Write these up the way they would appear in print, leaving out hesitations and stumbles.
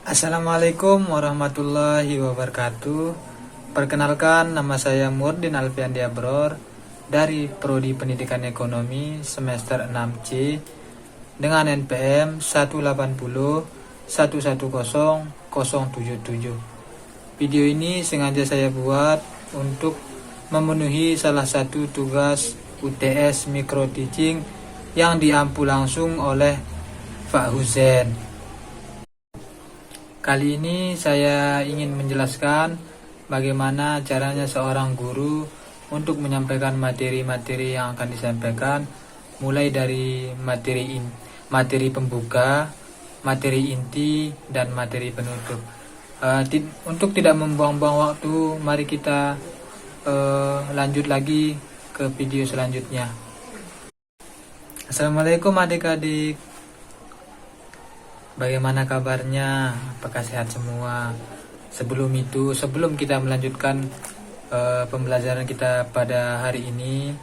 Assalamualaikum warahmatullahi wabarakatuh. Perkenalkan, nama saya Murdin Alfiandi Abror dari Prodi Pendidikan Ekonomi semester 6C dengan NPM 180110077. Video ini sengaja saya buat untuk memenuhi salah satu tugas UTS Micro Teaching yang diampu langsung oleh Pak Huzen. Kali ini saya ingin menjelaskan bagaimana caranya seorang guru untuk menyampaikan materi-materi yang akan disampaikan, mulai dari materi pembuka, materi inti, dan materi penutup. Untuk tidak membuang-buang waktu, mari kita lanjut lagi ke video selanjutnya. Assalamualaikum adik-adik. Bagaimana kabarnya? Apakah sehat semua? Sebelum kita melanjutkan pembelajaran kita pada hari ini,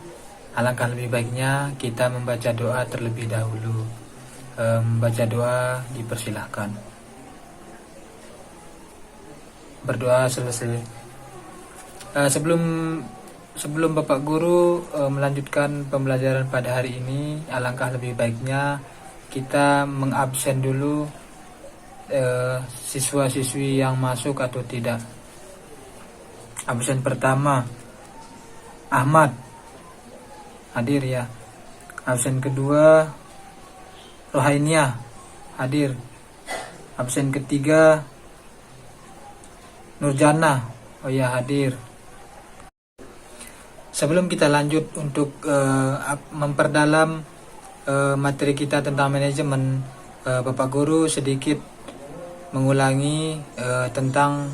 alangkah lebih baiknya kita membaca doa terlebih dahulu. Membaca doa dipersilahkan. Berdoa selesai. Sebelum Bapak Guru melanjutkan pembelajaran pada hari ini, alangkah lebih baiknya kita mengabsen dulu siswa-siswi yang masuk atau tidak. Absen pertama Ahmad, hadir ya. Absen kedua Rohainia, hadir. Absen ketiga Nurjana, oh ya, hadir. Sebelum kita lanjut untuk memperdalam materi kita tentang manajemen, Bapak Guru sedikit mengulangi tentang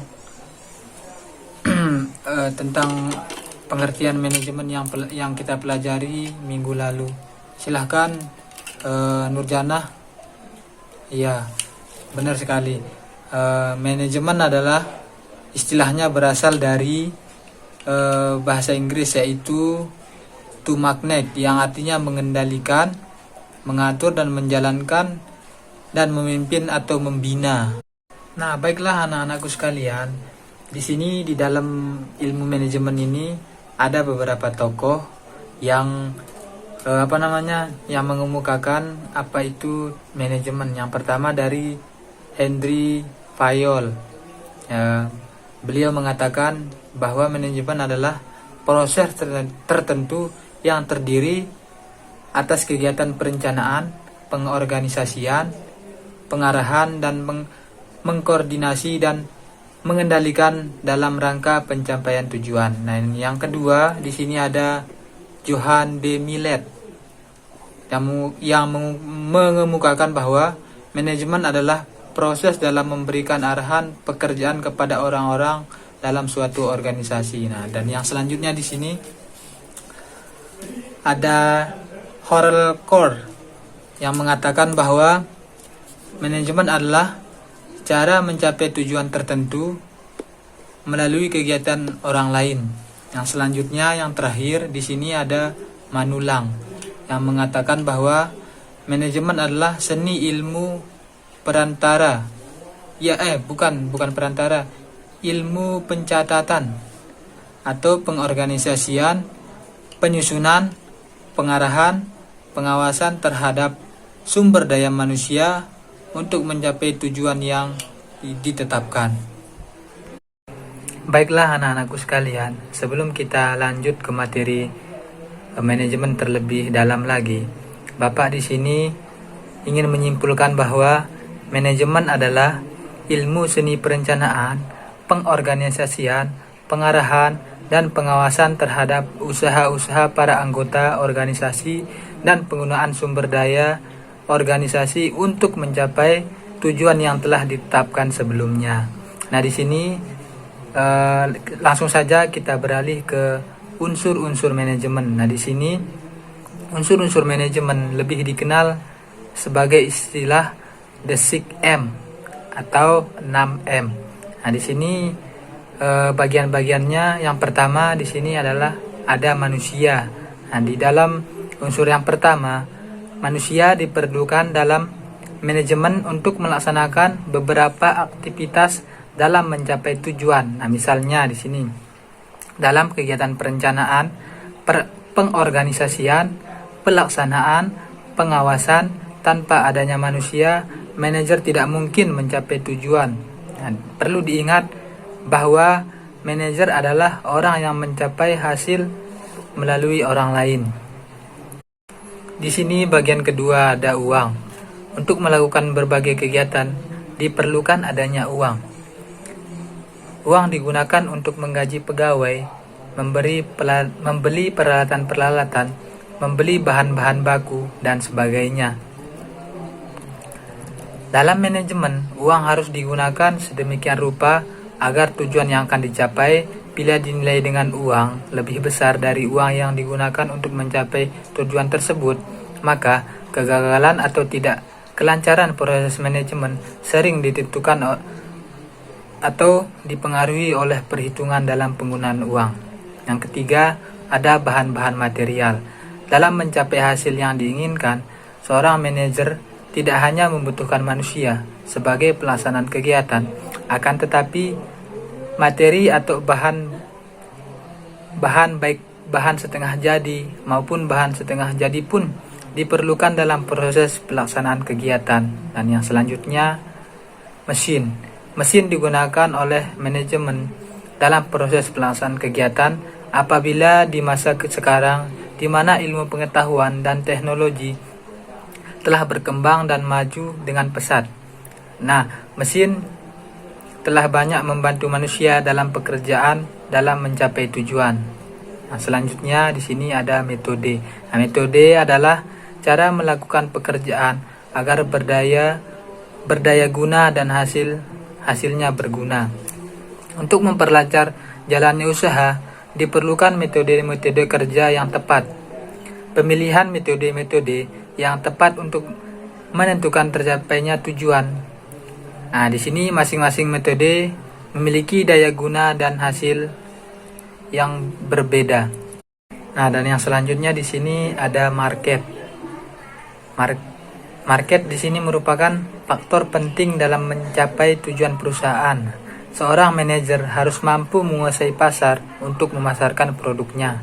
pengertian manajemen yang kita pelajari minggu lalu. Silahkan Nurjana. Iya, benar sekali. Manajemen adalah istilahnya berasal dari bahasa Inggris, yaitu to manage, yang artinya mengendalikan, mengatur dan menjalankan, dan memimpin atau membina. Nah, baiklah anak-anakku sekalian, di sini di dalam ilmu manajemen ini ada beberapa tokoh yang yang mengemukakan apa itu manajemen. Yang pertama dari Henry Fayol. Beliau mengatakan bahwa manajemen adalah proses tertentu yang terdiri atas kegiatan perencanaan, pengorganisasian, pengarahan, dan mengkoordinasi dan mengendalikan dalam rangka pencapaian tujuan. Nah, yang kedua di sini ada Johan de Millet yang mengemukakan bahwa manajemen adalah proses dalam memberikan arahan pekerjaan kepada orang-orang dalam suatu organisasi. Nah, dan yang selanjutnya di sini ada Harold Core yang mengatakan bahwa manajemen adalah cara mencapai tujuan tertentu melalui kegiatan orang lain. Yang selanjutnya, yang terakhir di sini ada Manulang yang mengatakan bahwa manajemen adalah seni ilmu perantara. Bukan perantara. Ilmu pencatatan atau pengorganisasian, penyusunan, pengarahan, pengawasan terhadap sumber daya manusia untuk mencapai tujuan yang ditetapkan. Baiklah anak-anakku sekalian, sebelum kita lanjut ke materi manajemen terlebih dalam lagi, Bapak di sini ingin menyimpulkan bahwa manajemen adalah ilmu seni perencanaan, pengorganisasian, pengarahan, dan pengawasan terhadap usaha-usaha para anggota organisasi dan penggunaan sumber daya organisasi untuk mencapai tujuan yang telah ditetapkan sebelumnya. Nah, di sini langsung saja kita beralih ke unsur-unsur manajemen. Nah, di sini unsur-unsur manajemen lebih dikenal sebagai istilah the 6M atau 6M. Nah, di sini bagian-bagiannya, yang pertama di sini adalah ada manusia. Nah, di dalam unsur yang pertama, manusia diperlukan dalam manajemen untuk melaksanakan beberapa aktivitas dalam mencapai tujuan. Nah, misalnya di sini dalam kegiatan perencanaan, pengorganisasian, pelaksanaan, pengawasan, tanpa adanya manusia, manajer tidak mungkin mencapai tujuan. Nah, perlu diingat bahwa manajer adalah orang yang mencapai hasil melalui orang lain. Di sini bagian kedua ada uang. Untuk melakukan berbagai kegiatan diperlukan adanya uang. Uang digunakan untuk menggaji pegawai, membeli peralatan-peralatan, membeli bahan-bahan baku, dan sebagainya. Dalam manajemen, uang harus digunakan sedemikian rupa agar tujuan yang akan dicapai bila dinilai dengan uang lebih besar dari uang yang digunakan untuk mencapai tujuan tersebut, maka kegagalan atau tidak kelancaran proses manajemen sering ditentukan atau dipengaruhi oleh perhitungan dalam penggunaan uang. Yang ketiga, ada bahan-bahan material. Dalam mencapai hasil yang diinginkan, seorang manajer tidak hanya membutuhkan manusia sebagai pelaksanaan kegiatan, akan tetapi materi atau bahan baik bahan setengah jadi maupun bahan setengah jadi pun diperlukan dalam proses pelaksanaan kegiatan. Dan yang selanjutnya, mesin. Mesin digunakan oleh manajemen dalam proses pelaksanaan kegiatan apabila di masa sekarang di mana ilmu pengetahuan dan teknologi telah berkembang dan maju dengan pesat. Nah, mesin telah banyak membantu manusia dalam pekerjaan dalam mencapai tujuan. Nah, selanjutnya di sini ada metode. Nah, metode adalah cara melakukan pekerjaan agar berdaya guna dan hasilnya berguna. Untuk memperlancar jalannya usaha, diperlukan metode-metode kerja yang tepat. Pemilihan metode-metode yang tepat untuk menentukan tercapainya tujuan. Nah, di sini masing-masing metode memiliki daya guna dan hasil yang berbeda. Nah, dan yang selanjutnya di sini ada market. Market di sini merupakan faktor penting dalam mencapai tujuan perusahaan. Seorang manajer harus mampu menguasai pasar untuk memasarkan produknya.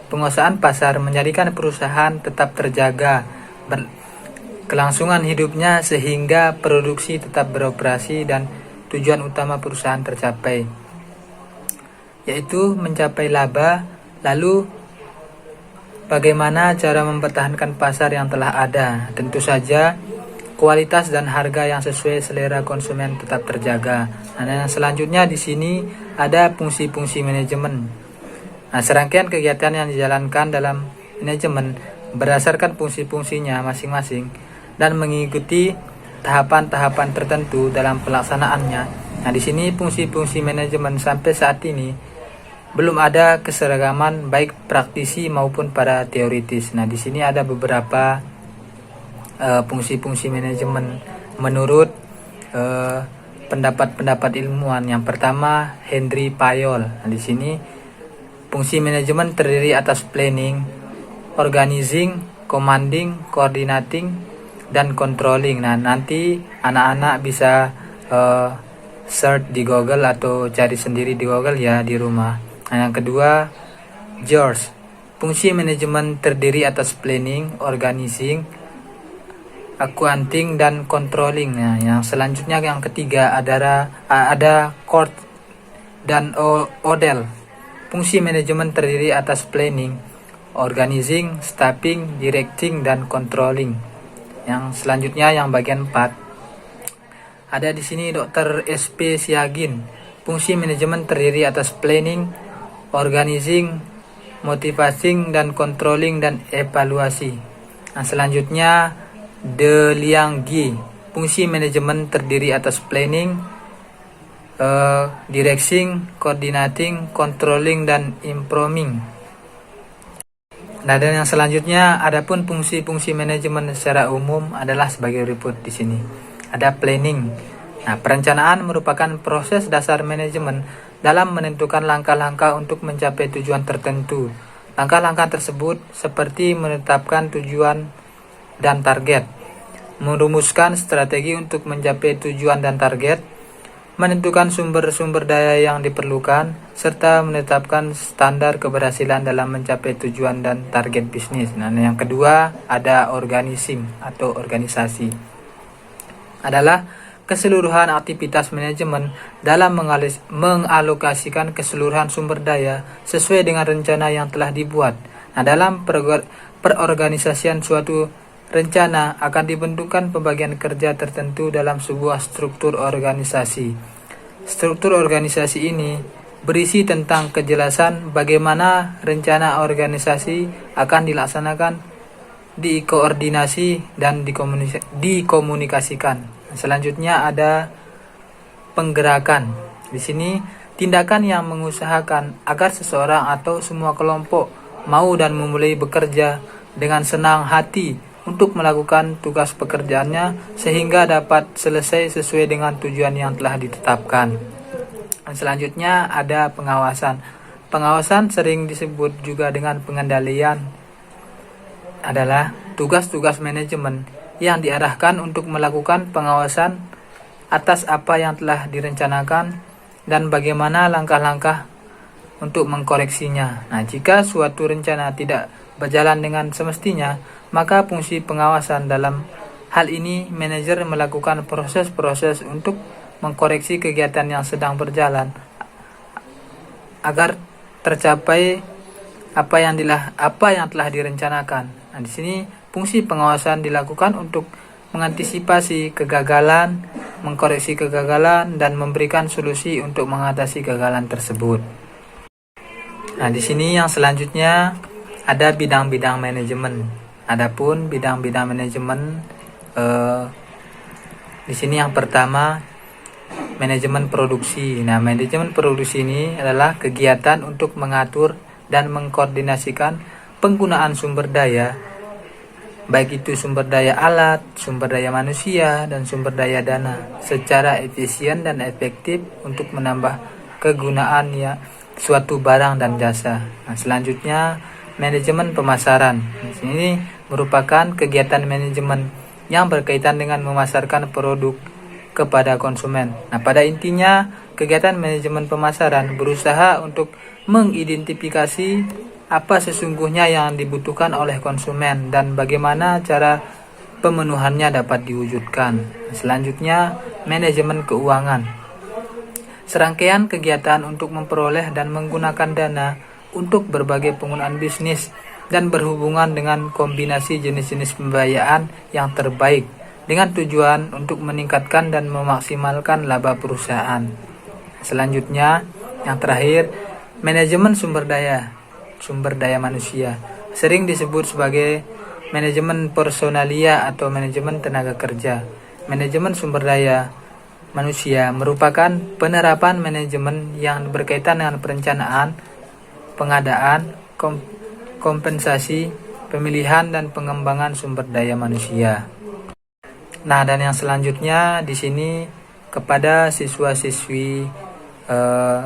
Penguasaan pasar menjadikan perusahaan tetap terjaga kelangsungan hidupnya sehingga produksi tetap beroperasi dan tujuan utama perusahaan tercapai, yaitu mencapai laba. Lalu bagaimana cara mempertahankan pasar yang telah ada? Tentu saja kualitas dan harga yang sesuai selera konsumen tetap terjaga. Nah, yang selanjutnya di sini ada fungsi-fungsi manajemen. Nah, serangkaian kegiatan yang dijalankan dalam manajemen berdasarkan fungsi-fungsinya masing-masing dan mengikuti tahapan-tahapan tertentu dalam pelaksanaannya. Nah, di sini fungsi-fungsi manajemen sampai saat ini belum ada keseragaman baik praktisi maupun para teoritis. Nah, di sini ada beberapa fungsi-fungsi manajemen menurut pendapat-pendapat ilmuwan. Yang pertama, Henry Fayol. Nah, di sini fungsi manajemen terdiri atas planning, organizing, commanding, coordinating, dan controlling. Nah, nanti anak-anak bisa search di Google atau cari sendiri di Google ya di rumah. Nah, yang kedua, George. Fungsi manajemen terdiri atas planning, organizing, accounting, dan controlling. Nah, yang selanjutnya yang ketiga ada Court dan Odell. Fungsi manajemen terdiri atas planning, organizing, staffing, directing, dan controlling. Yang selanjutnya yang bagian 4 ada di sini Dr. SP Siagin. Fungsi manajemen terdiri atas planning, organizing, motivating, dan controlling, dan evaluasi. Nah, selanjutnya De Liang Gi. Fungsi manajemen terdiri atas planning, directing, coordinating, controlling, dan improving. Nah, dan yang selanjutnya adapun fungsi-fungsi manajemen secara umum adalah sebagai berikut di sini. Ada planning. Nah, perencanaan merupakan proses dasar manajemen dalam menentukan langkah-langkah untuk mencapai tujuan tertentu. Langkah-langkah tersebut seperti menetapkan tujuan dan target, merumuskan strategi untuk mencapai tujuan dan target, menentukan sumber-sumber daya yang diperlukan, serta menetapkan standar keberhasilan dalam mencapai tujuan dan target bisnis. Nah, yang kedua ada organisasi atau organisasi. Adalah keseluruhan aktivitas manajemen dalam mengalokasikan keseluruhan sumber daya sesuai dengan rencana yang telah dibuat. Nah, dalam perorganisasian suatu rencana akan dibentukkan pembagian kerja tertentu dalam sebuah struktur organisasi. Struktur organisasi ini berisi tentang kejelasan bagaimana rencana organisasi akan dilaksanakan, dikoordinasi, dan dikomunikasikan. Selanjutnya ada penggerakan. Di sini tindakan yang mengusahakan agar seseorang atau semua kelompok mau dan memulai bekerja dengan senang hati untuk melakukan tugas pekerjaannya sehingga dapat selesai sesuai dengan tujuan yang telah ditetapkan. Selanjutnya ada pengawasan. Pengawasan sering disebut juga dengan pengendalian, adalah tugas-tugas manajemen yang diarahkan untuk melakukan pengawasan atas apa yang telah direncanakan dan bagaimana langkah-langkah untuk mengkoreksinya. Nah, jika suatu rencana tidak berjalan dengan semestinya, maka fungsi pengawasan dalam hal ini manajer melakukan proses-proses untuk mengkoreksi kegiatan yang sedang berjalan agar tercapai apa yang telah direncanakan. Nah, di sini fungsi pengawasan dilakukan untuk mengantisipasi kegagalan, mengkoreksi kegagalan, dan memberikan solusi untuk mengatasi kegagalan tersebut. Nah, di sini yang selanjutnya ada bidang-bidang manajemen. Adapun bidang-bidang manajemen, di sini yang pertama manajemen produksi. Nah, manajemen produksi ini adalah kegiatan untuk mengatur dan mengkoordinasikan penggunaan sumber daya, baik itu sumber daya alat, sumber daya manusia, dan sumber daya dana secara efisien dan efektif untuk menambah kegunaan suatu barang dan jasa. Nah, selanjutnya manajemen pemasaran. Di sini merupakan kegiatan manajemen yang berkaitan dengan memasarkan produk kepada konsumen. Nah, pada intinya kegiatan manajemen pemasaran berusaha untuk mengidentifikasi apa sesungguhnya yang dibutuhkan oleh konsumen dan bagaimana cara pemenuhannya dapat diwujudkan. Selanjutnya, manajemen keuangan. Serangkaian kegiatan untuk memperoleh dan menggunakan dana untuk berbagai penggunaan bisnis dan berhubungan dengan kombinasi jenis-jenis pembiayaan yang terbaik dengan tujuan untuk meningkatkan dan memaksimalkan laba perusahaan. Selanjutnya, yang terakhir, manajemen sumber daya manusia. Sering disebut sebagai manajemen personalia atau manajemen tenaga kerja. Manajemen sumber daya manusia merupakan penerapan manajemen yang berkaitan dengan perencanaan, pengadaan, kompensasi, pemilihan, dan pengembangan sumber daya manusia. Nah, dan yang selanjutnya di sini kepada siswa-siswi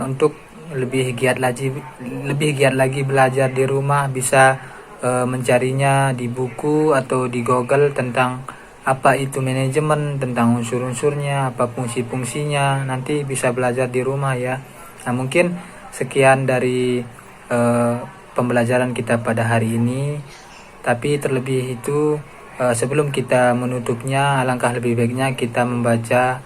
untuk lebih giat lagi belajar di rumah, bisa mencarinya di buku atau di Google tentang apa itu manajemen, tentang unsur-unsurnya, apa fungsi-fungsinya. Nanti bisa belajar di rumah ya. Nah, mungkin sekian dari pembelajaran kita pada hari ini. Tapi terlebih itu, sebelum kita menutupnya, alangkah lebih baiknya kita membaca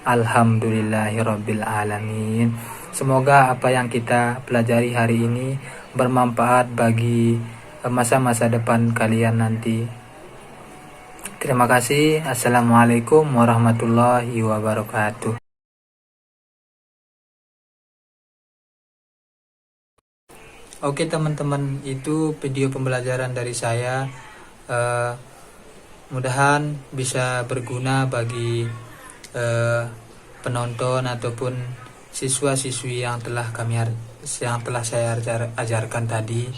Alhamdulillahirabbil alamin. Semoga apa yang kita pelajari hari ini bermanfaat bagi masa-masa depan kalian nanti. Terima kasih. Assalamualaikum warahmatullahi wabarakatuh. Oke teman-teman, itu video pembelajaran dari saya. Mudahan bisa berguna bagi penonton ataupun siswa-siswi yang telah saya ajarkan tadi.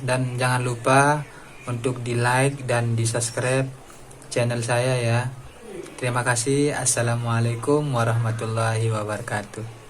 Dan jangan lupa untuk di like dan di subscribe channel saya ya. Terima kasih. Assalamualaikum warahmatullahi wabarakatuh.